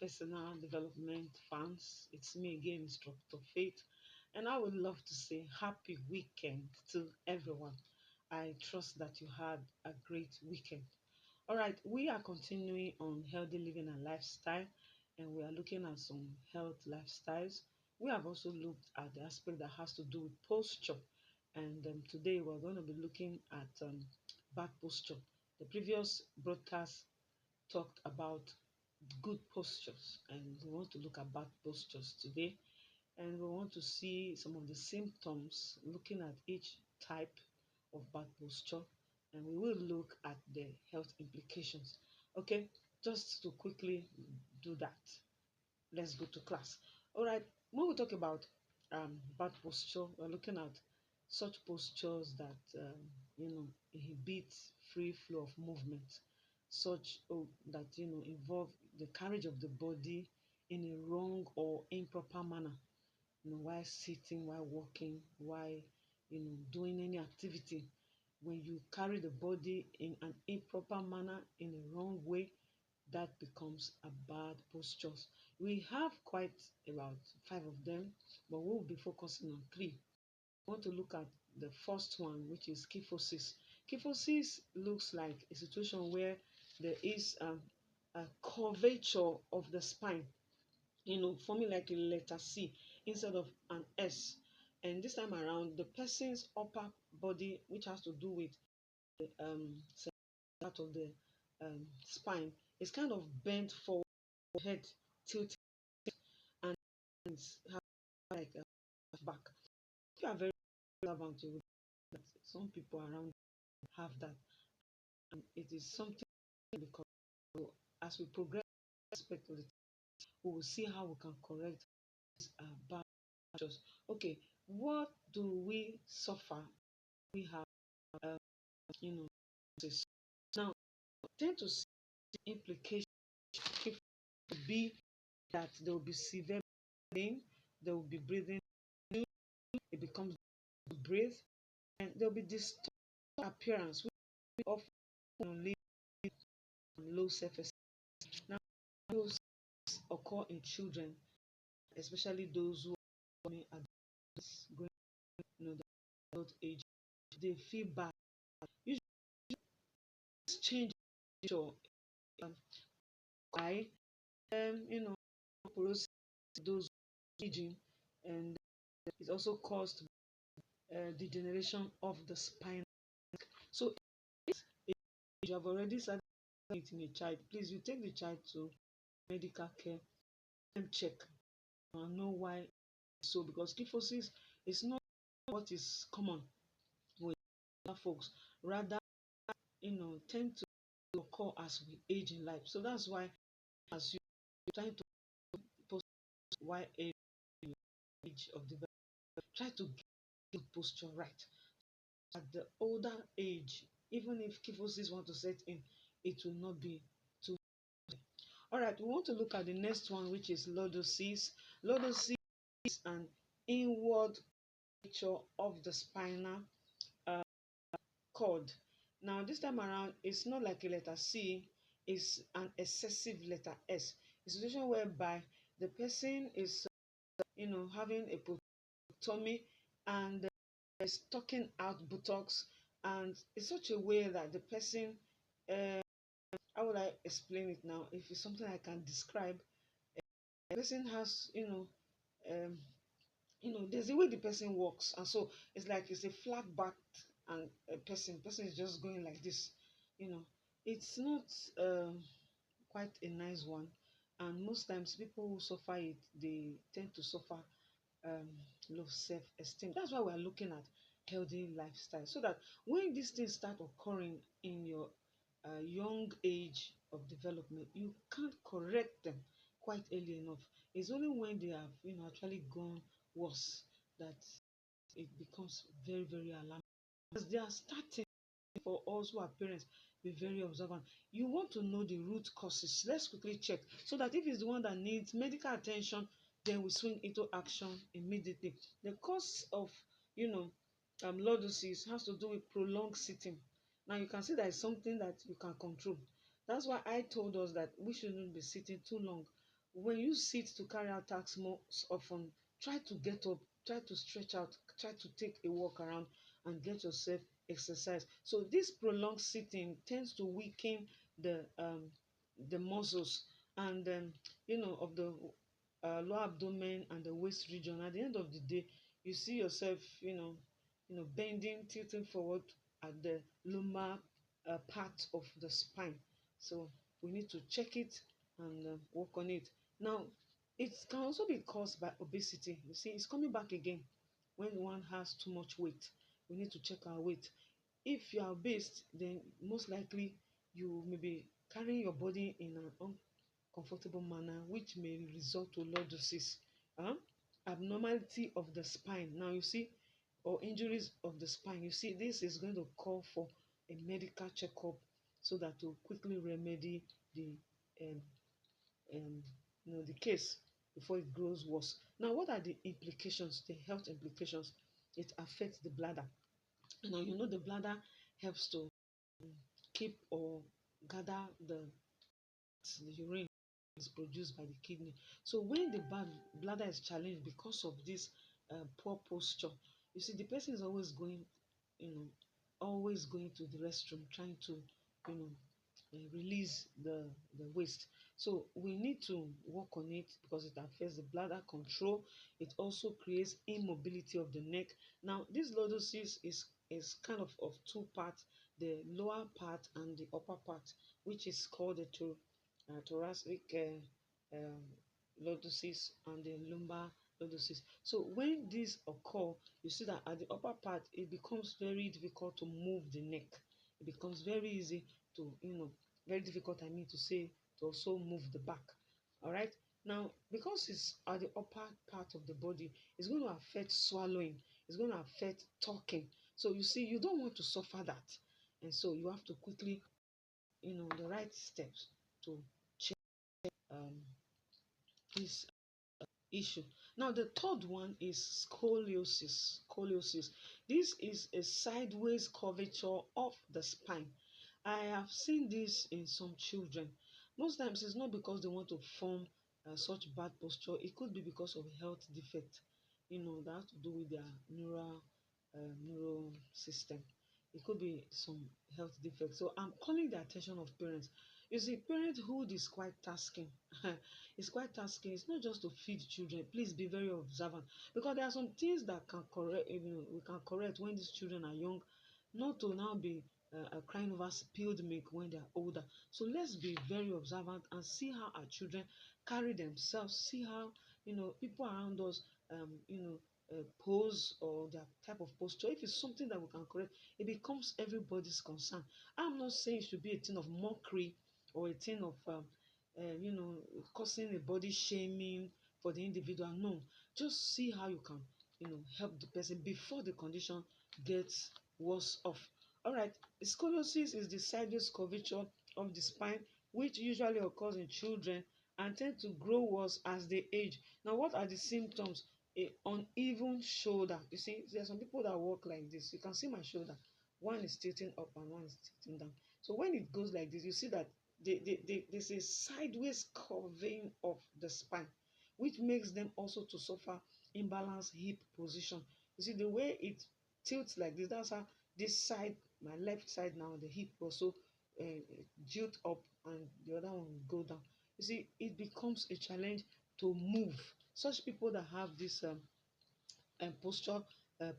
personal development fans. It's me again, Instructor Faith, and I would love to say happy weekend to everyone. I trust that you had a great weekend. All right, we are continuing on healthy living and lifestyle, and we are looking at some health lifestyles. We have also looked at the aspect that has to do with posture, and today we're going to be looking at back posture. The previous broadcast talked about good postures, and we want to look at bad postures today, and we want to see some of the symptoms looking at each type of bad posture, and we will look at the health implications. Okay, just to quickly do that, let's go to class. All right, when we talk about bad posture, we're looking at such postures that inhibit free flow of movement, such that involve the carriage of the body in a wrong or improper manner. While sitting, while walking, while doing any activity, when you carry the body in an improper manner, in a wrong way, that becomes a bad posture. We have quite about five of them, but we'll be focusing on three. I want to look at the first one, which is kyphosis. Kyphosis looks like a situation where there is a curvature of the spine, forming like a letter C instead of an S. And this time around, the person's upper body, which has to do with the part of the spine, is kind of bent forward, head tilted, and it's like a back. If you are very observant, you will that some people around have that, and it is something because as we progress aspect of it, we will see how we can correct this bad postures. Okay, what do we suffer? We have, um, you know, this. Now, tend to see implications if to be that there will be severe pain, there will be breathing, it becomes to breathe, and there will be distorted appearance, which often lead to low self-esteem. Now, those occur in children, especially those who are going, the adult age. They feel bad. Usually, change your eye, porosity, those aging, and it also caused degeneration of the spine. So, if you have already started eating a child, please you take the child to medical care and check and know why. So, because kyphosis is not what is common with other folks, rather, tend to occur as we age in life. So that's why, as you're trying to post why age of development, try to get posture right. At the older age, even if kyphosis want to set in, it will not be too. All right, we want to look at the next one, which is lordosis. Lordosis is an inward feature of the spinal uh, cord. Now, this time around, it's not like a letter C, it's an excessive letter S. It's a situation whereby the person is, having a tummy and is talking out buttocks, and in such a way that the person, how would I explain it now? If it's something I can describe, the person has, um, there's a way the person walks, and so it's like it's a flat back and a person is just going like this. You know, it's not quite a nice one, and most times people who suffer it, they tend to suffer um, low self-esteem. That's why we're looking at healthy lifestyle, so that when these things start occurring in your young age of development, you can't correct them quite early enough. It's only when they have, actually gone worse that it becomes very, very alarming. As they are starting, for us who are parents, be very observant. You want to know the root causes. Let's quickly check so that if it's the one that needs medical attention, then we swing into action immediately. The cause of, lordosis has to do with prolonged sitting. Now you can see that it's something that you can control. That's why I told us that we shouldn't be sitting too long. When you sit to carry out tasks more often, try to get up, try to stretch out, try to take a walk around and get yourself exercise. So this prolonged sitting tends to weaken the muscles and of the lower abdomen and the waist region. At the end of the day, you see yourself, bending, tilting forward at the lumbar part of the spine. So we need to check it and work on it. Now, it can also be caused by obesity. You see, it's coming back again when one has too much weight. We need to check our weight. If you are obese, then most likely you may be carrying your body in an uncomfortable manner, which may result to lordosis, huh? Abnormality of the spine. Now you see, or injuries of the spine. You see, this is going to call for a medical checkup so that to quickly remedy the um, the case before it grows worse. Now, what are the implications? The health implications? It affects the bladder. Now, the bladder helps to keep or gather the urine is produced by the kidney. So when the bladder is challenged because of this poor posture, you see the person is you know, always going to the restroom, trying to, you know, release the waste. So we need to work on it because it affects the bladder control. It also creates immobility of the neck. Now, this lordosis is kind of two parts: the lower part and the upper part, which is called the thoracic lordosis and the lumbar lordosis. So when these occur, you see that at the upper part, it becomes very difficult to move the neck. It becomes very easy to, very difficult, I mean to say, to also move the back. All right. Now, because it's at the upper part of the body, it's going to affect swallowing, it's going to affect talking. So you see, you don't want to suffer that. And so you have to quickly, the right steps to check um, this issue. Now, the third one is scoliosis. Scoliosis. This is a sideways curvature of the spine. I have seen this in some children. Most times, it's not because they want to form such bad posture. It could be because of health defect. That has to do with their neural system. It could be some health defect. So I'm calling the attention of parents. You see, parenthood is quite tasking. It's quite tasking. It's not just to feed children. Please be very observant because there are some things that can correct. We can correct when these children are young, not to now be crying over spilled milk when they are older. So let's be very observant and see how our children carry themselves. See how people around us pose or their type of posture. If it's something that we can correct, it becomes everybody's concern. I'm not saying it should be a thing of mockery or a thing of you know causing a body shaming for the individual. No, just see how you can help the person before the condition gets worse off. All right, scoliosis is the sideways curvature of the spine which usually occurs in children and tend to grow worse as they age. Now, what are the symptoms? A uneven shoulder. You see, there are some people that walk like this. You can see my shoulder. One is tilting up and one is tilting down. So when it goes like this, you see that there's a sideways curving of the spine, which makes them also to suffer imbalanced hip position. You see, the way it tilts like this, that's how this side, my left side now, the hip also uh, jilt up and the other one will go down. You see, it becomes a challenge to move. Such people that have this and posture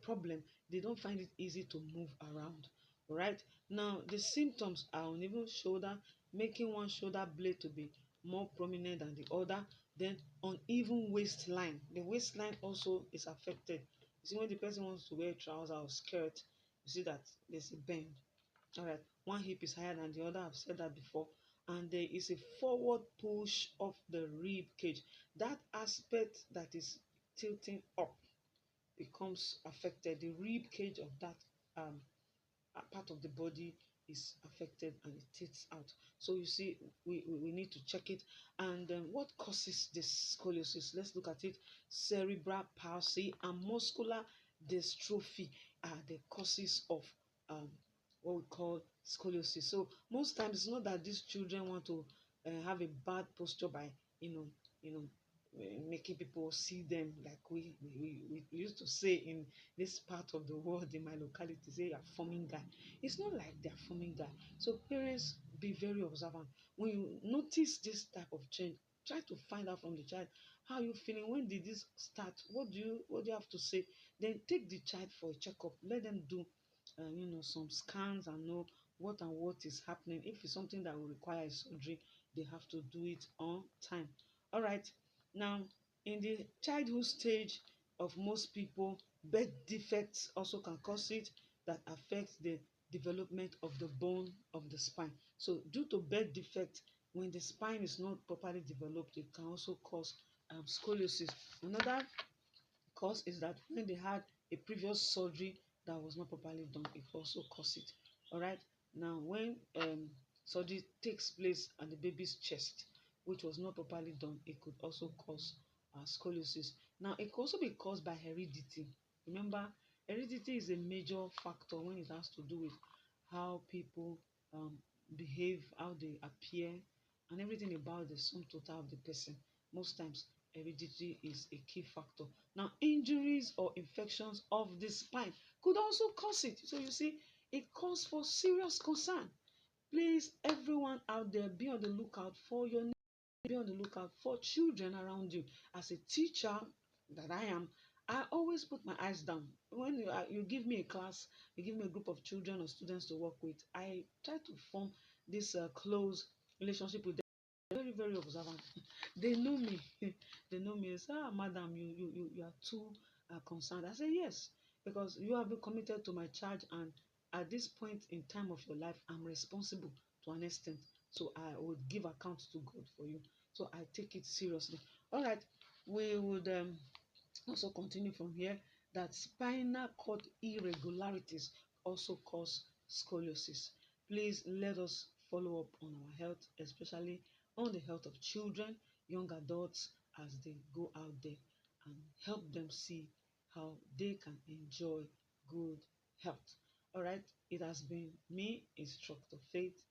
problem, they don't find it easy to move around. Right now, the symptoms are uneven shoulder, making one shoulder blade to be more prominent than the other. Then uneven waistline. The waistline also is affected. You see, when the person wants to wear trouser or skirt, you see that there's a bend. All right, one hip is higher than the other. I've said that before. And there is a forward push of the rib cage. That aspect that is tilting up becomes affected. The rib cage of that um, part of the body is affected and it tilts out. So you see, we need to check it. And what causes this scoliosis? Let's look at it. Cerebral palsy and muscular dystrophy are the causes of um, what we call scoliosis. So most times it's not that these children want to have a bad posture by you know you know making people see them like we used to say in this part of the world, in my locality, say you're forming guy. It's not like they're forming guy. So parents, be very observant when you notice this type of change. Try to find out from the child, how are you feeling, when did this start, what do you have to say. Then take the child for a checkup, let them do some scans and know what and what is happening. If it's something that will require a surgery, they have to do it on time. All right. Now, in the childhood stage of most people, birth defects also can cause it, that affects the development of the bone of the spine. So due to birth defect, when the spine is not properly developed, it can also cause scoliosis. Another cause is that when they had a previous surgery that was not properly done, it also cause it. All right. Now, when surgery takes place at the baby's chest, which was not properly done, it could also cause scoliosis. Now, it could also be caused by heredity. Remember, heredity is a major factor when it has to do with how people um, behave, how they appear, and everything about the sum total of the person. Most times, heredity is a key factor. Now, injuries or infections of the spine could also cause it. So you see, it calls for serious concern. Please, everyone out there, be on the lookout for your be on the lookout for children around you. As a teacher that I am, I always put my eyes down. When you give me a class, you give me a group of children or students to work with, I try to form this close relationship with them. Very, very observant. They know me. They know me. They say, ah, madam, you are too concerned. I say, yes, because you have been committed to my charge, and at this point in time of your life, I'm responsible to an extent. So I would give account to God for you. So I take it seriously. All right, we would also continue from here, that spinal cord irregularities also cause scoliosis. Please let us follow up on our health, especially on the health of children, young adults, as they go out there, and help them see how they can enjoy good health. All right, it has been me, Instructor Faith,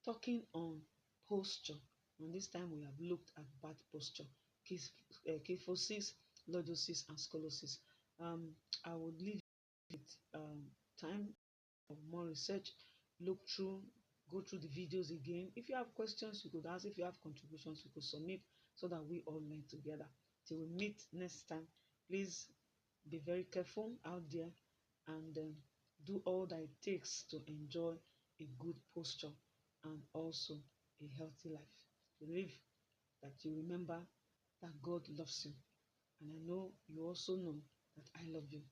talking on posture. And this time we have looked at bad posture, kyphosis, lordosis, and scoliosis. Um, I would leave it time for more research. Look through, go through the videos again. If you have questions, you could ask. If you have contributions, you could submit, so that we all learn together. Till we meet next time, please be very careful out there, and do all that it takes to enjoy a good posture and also a healthy life. Believe that you remember that God loves you, and I know you also know that I love you.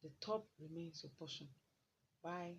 The top remains your portion. Bye.